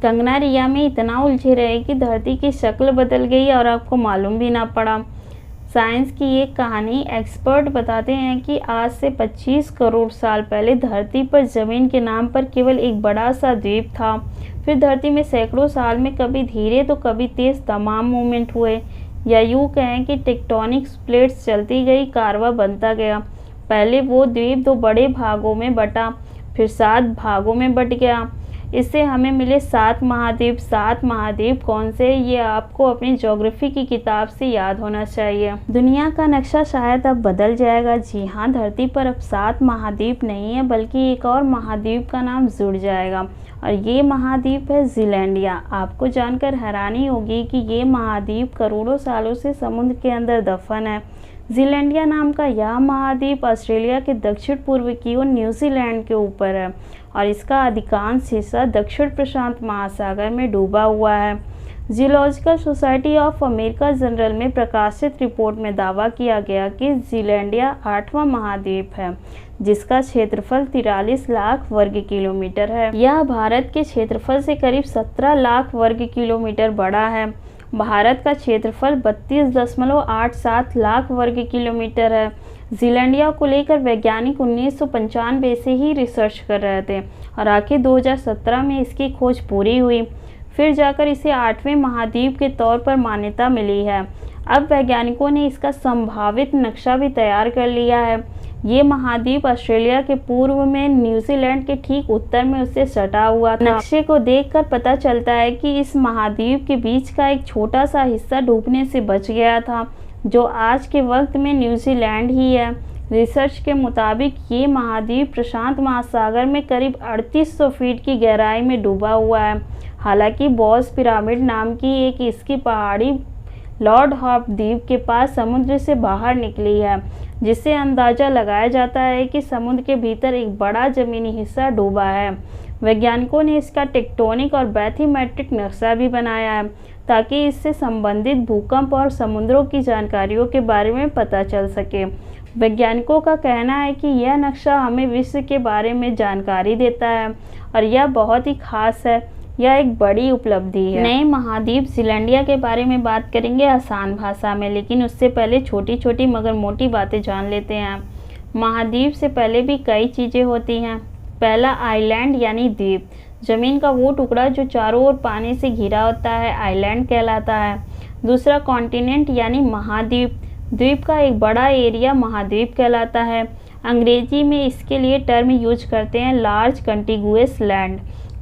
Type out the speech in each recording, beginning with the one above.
कंगना रिया में इतना उलझे रहे कि धरती की शक्ल बदल गई और आपको मालूम भी ना पड़ा। साइंस की एक कहानी। एक्सपर्ट बताते हैं कि आज से 25 करोड़ साल पहले धरती पर ज़मीन के नाम पर केवल एक बड़ा सा द्वीप था। फिर धरती में सैकड़ों साल में कभी धीरे तो कभी तेज तमाम मूवमेंट हुए, या यूँ कहें कि टेक्टोनिक प्लेट्स चलती गई, कार्बा बनता गया। पहले वो द्वीप 2 बड़े भागों में बटा, फिर 7 भागों में बट गया। इससे हमें मिले 7 महाद्वीप। 7 महाद्वीप कौन से, ये आपको अपनी ज्योग्राफी की किताब से याद होना चाहिए। दुनिया का नक्शा शायद अब बदल जाएगा। जी हाँ, धरती पर अब 7 महाद्वीप नहीं है, बल्कि एक और महाद्वीप का नाम जुड़ जाएगा, और ये महाद्वीप है ज़ीलैंडिया। आपको जानकर हैरानी होगी कि ये महाद्वीप करोड़ों सालों से समुद्र के अंदर दफन है। ज़ीलैंडिया नाम का यह महाद्वीप ऑस्ट्रेलिया के दक्षिण पूर्व की ओर न्यूजीलैंड के ऊपर है, और इसका अधिकांश हिस्सा दक्षिण प्रशांत महासागर में डूबा हुआ है। Geological society of America journal में प्रकाशित रिपोर्ट में दावा किया गया कि ज़ीलैंडिया 8वां महाद्वीप है, जिसका क्षेत्रफल 43 लाख वर्ग किलोमीटर है। यह भारत के क्षेत्रफल से करीब 17 लाख वर्ग किलोमीटर बड़ा है। भारत का क्षेत्रफल 32.87 लाख वर्ग किलोमीटर है। ज़ीलैंडिया को लेकर वैज्ञानिक 1995 से ही रिसर्च कर रहे थे, और आखिर 2017 में इसकी खोज पूरी हुई। फिर जाकर इसे 8वें महाद्वीप के तौर पर मान्यता मिली है। अब वैज्ञानिकों ने इसका संभावित नक्शा भी तैयार कर लिया है। ये महाद्वीप ऑस्ट्रेलिया के पूर्व में न्यूजीलैंड के ठीक उत्तर में उससे सटा हुआ था। नक्शे को देखकर पता चलता है कि इस महाद्वीप के बीच का एक छोटा सा हिस्सा डूबने से बच गया था, जो आज के वक्त में न्यूजीलैंड ही है। रिसर्च के मुताबिक ये महाद्वीप प्रशांत महासागर में करीब 3800 फीट की गहराई में डूबा हुआ है। हालांकि बॉस पिरामिड नाम की एक इसकी पहाड़ी लॉर्ड हॉप द्वीप के पास समुद्र से बाहर निकली है, जिससे अंदाज़ा लगाया जाता है कि समुद्र के भीतर एक बड़ा ज़मीनी हिस्सा डूबा है। वैज्ञानिकों ने इसका टेक्टोनिक और बैथीमेट्रिक नक्शा भी बनाया है, ताकि इससे संबंधित भूकंप और समुद्रों की जानकारियों के बारे में पता चल सके। वैज्ञानिकों का कहना है कि यह नक्शा हमें विश्व के बारे में जानकारी देता है, और यह बहुत ही खास है। यह एक बड़ी उपलब्धि है। नए महाद्वीप ज़ीलैंडिया के बारे में बात करेंगे आसान भाषा में, लेकिन उससे पहले छोटी छोटी मगर मोटी बातें जान लेते हैं। महाद्वीप से पहले भी कई चीज़ें होती हैं। पहला, आइलैंड यानी द्वीप। ज़मीन का वो टुकड़ा जो चारों ओर पानी से घिरा होता है आइलैंड कहलाता है। दूसरा, कॉन्टिनेंट यानी महाद्वीप। द्वीप का एक बड़ा एरिया महाद्वीप कहलाता है। अंग्रेजी में इसके लिए टर्म यूज करते हैं लार्ज कंटिगुअस लैंड।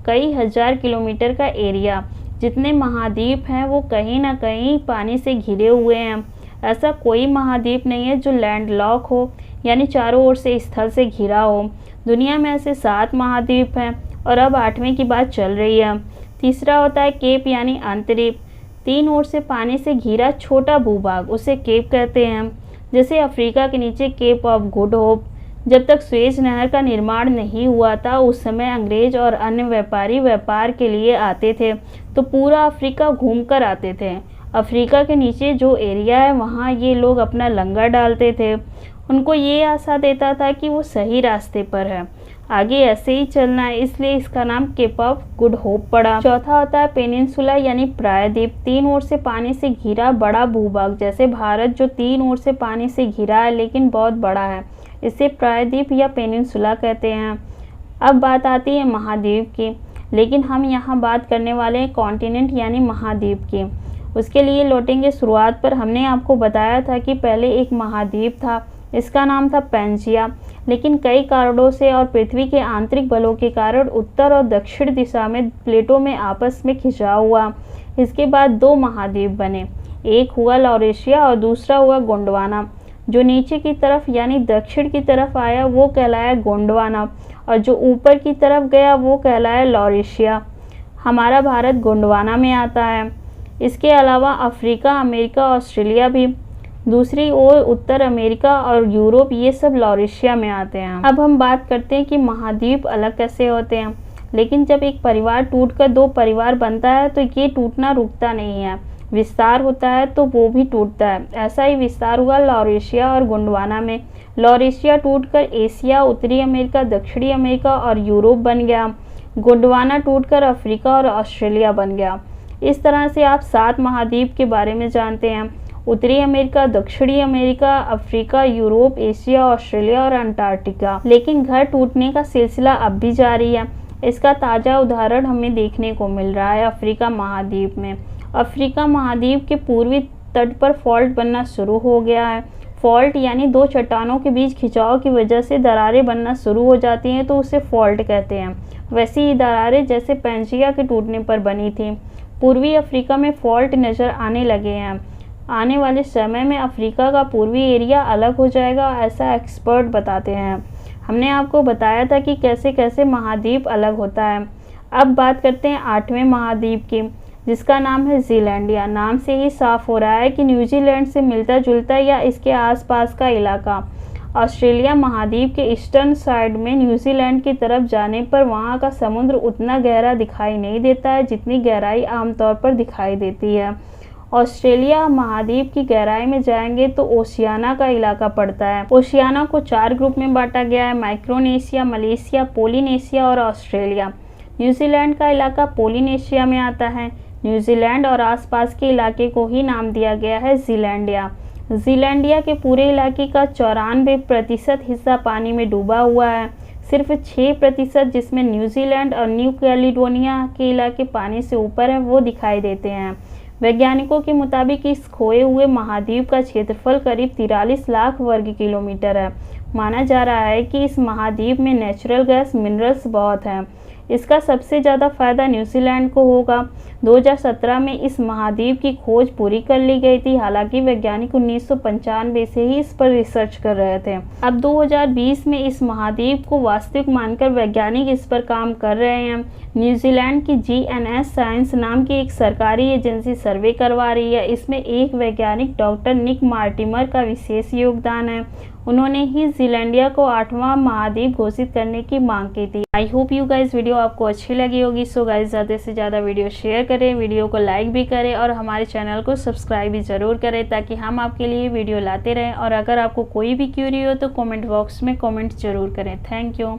कई हजार किलोमीटर का एरिया। जितने महाद्वीप हैं वो कहीं ना कहीं पानी से घिरे हुए हैं। ऐसा कोई महाद्वीप नहीं है जो लैंडलॉक हो, यानी चारों ओर से स्थल से घिरा हो। दुनिया में ऐसे 7 महाद्वीप हैं, और अब 8वें की बात चल रही है। तीसरा होता है केप यानी अंतरीप। 3 ओर से पानी से घिरा छोटा भूभाग, उसे केप कहते हैं। जैसे अफ्रीका के नीचे केप ऑफ गुड होप। जब तक सुएज नहर का निर्माण नहीं हुआ था, उस समय अंग्रेज और अन्य व्यापारी व्यापार के लिए आते थे, तो पूरा अफ्रीका घूमकर आते थे। अफ्रीका के नीचे जो एरिया है वहाँ ये लोग अपना लंगर डालते थे। उनको ये आशा देता था कि वो सही रास्ते पर है, आगे ऐसे ही चलना है, इसलिए इसका नाम केप ऑफ गुड होप पड़ा। चौथा होता है पेनिनसुला यानी प्रायद्वीप। 3 ओर से पानी से घिरा बड़ा भूभाग, जैसे भारत जो 3 ओर से पानी से घिरा है लेकिन बहुत बड़ा है, इसे प्रायद्वीप या पेनिनसुला कहते हैं। अब बात आती है महाद्वीप की, लेकिन हम यहाँ बात करने वाले हैं कॉन्टिनेंट यानी महाद्वीप की। उसके लिए लौटेंगे शुरुआत पर। हमने आपको बताया था कि पहले एक महाद्वीप था, इसका नाम था पैंजिया, लेकिन कई कारणों से और पृथ्वी के आंतरिक बलों के कारण उत्तर और दक्षिण दिशा में प्लेटों में आपस में खिंचाव हुआ। इसके बाद 2 महाद्वीप बने, एक हुआ लॉरेशिया और दूसरा हुआ गोंडवाना। जो नीचे की तरफ यानी दक्षिण की तरफ आया वो कहलाया गोंडवाना, और जो ऊपर की तरफ गया वो कहलाया लॉरेशिया। हमारा भारत गोंडवाना में आता है। इसके अलावा अफ्रीका, अमेरिका, ऑस्ट्रेलिया भी। दूसरी ओर उत्तर अमेरिका और यूरोप, ये सब लॉरेशिया में आते हैं। अब हम बात करते हैं कि महाद्वीप अलग कैसे होते हैं। लेकिन जब एक परिवार टूटकर 2 परिवार बनता है तो ये टूटना रुकता नहीं है, विस्तार होता है तो वो भी टूटता है। ऐसा ही विस्तार हुआ लॉरेशिया और गोंडवाना में। लॉरेशिया टूटकर एशिया, उत्तरी अमेरिका, दक्षिणी अमेरिका और यूरोप बन गया। गोंडवाना टूटकर अफ्रीका और ऑस्ट्रेलिया बन गया। इस तरह से आप 7 महाद्वीप के बारे में जानते हैं। उत्तरी अमेरिका, दक्षिणी America, Africa, Europe, Asia, Australia और अंटार्कटिका। लेकिन घर टूटने का सिलसिला अब भी जारी है। इसका ताज़ा उदाहरण हमें देखने को मिल रहा है अफ्रीका महाद्वीप में। अफ्रीका महाद्वीप के पूर्वी तट पर फॉल्ट बनना शुरू हो गया है। फॉल्ट यानी 2 चट्टानों के बीच खिंचाव की वजह से दरारें बनना शुरू हो जाती हैं, तो उसे फॉल्ट कहते हैं। वैसी ही दरारें जैसे पेंजिया के टूटने पर बनी थी। पूर्वी अफ्रीका में फॉल्ट नज़र आने लगे हैं। आने वाले समय में अफ्रीका का पूर्वी एरिया अलग हो जाएगा, ऐसा एक्सपर्ट बताते हैं। हमने आपको बताया था कि कैसे कैसे महाद्वीप अलग होता है। अब बात करते हैं 8वें महाद्वीप की, जिसका नाम है ज़ीलैंडिया। नाम से ही साफ हो रहा है कि न्यूजीलैंड से मिलता जुलता या इसके आसपास का इलाका। ऑस्ट्रेलिया महाद्वीप के ईस्टर्न साइड में न्यूजीलैंड की तरफ जाने पर वहाँ का समुद्र उतना गहरा दिखाई नहीं देता है जितनी गहराई आमतौर पर दिखाई देती है। ऑस्ट्रेलिया महाद्वीप की गहराई में जाएंगे तो ओशियाना का इलाका पड़ता है। ओशियाना को 4 ग्रुप में बांटा गया है: माइक्रोनेशिया, मलेशिया, पोलिनेशिया और ऑस्ट्रेलिया। न्यूजीलैंड का इलाका पोलिनेशिया में आता है। न्यूजीलैंड और आसपास के इलाके को ही नाम दिया गया है ज़ीलैंडिया। ज़ीलैंडिया के पूरे इलाके का 94% हिस्सा पानी में डूबा हुआ है। सिर्फ 6%, जिसमें न्यूजीलैंड और न्यू कैलिडोनिया के इलाके पानी से ऊपर हैं, वो दिखाई देते हैं। वैज्ञानिकों के मुताबिक इस खोए हुए महाद्वीप का क्षेत्रफल करीब 43 लाख वर्ग किलोमीटर है। माना जा रहा है कि इस महाद्वीप में नेचुरल गैस मिनरल्स बहुत हैं। इसका सबसे ज़्यादा फायदा न्यूजीलैंड को होगा। 2017 में इस महाद्वीप की खोज पूरी कर ली गई थी। हालांकि वैज्ञानिक 1995 से ही इस पर रिसर्च कर रहे थे। अब 2020 में इस महाद्वीप को वास्तविक मानकर वैज्ञानिक इस पर काम कर रहे हैं। न्यूजीलैंड की GNS साइंस नाम की एक सरकारी एजेंसी सर्वे करवा रही है। इसमें एक वैज्ञानिक डॉक्टर निक मार्टिमर का विशेष योगदान है। उन्होंने ही ज़ीलैंडिया को 8वां महाद्वीप घोषित करने की मांग की थी। I hope you guys video आपको अच्छी लगी होगी। सो गाइस ज़्यादा से ज़्यादा वीडियो शेयर करें, वीडियो को लाइक भी करें और हमारे चैनल को सब्सक्राइब भी ज़रूर करें, ताकि हम आपके लिए वीडियो लाते रहें। और अगर आपको कोई भी क्यूरी हो तो कमेंट बॉक्स में कमेंट ज़रूर करें। Thank you.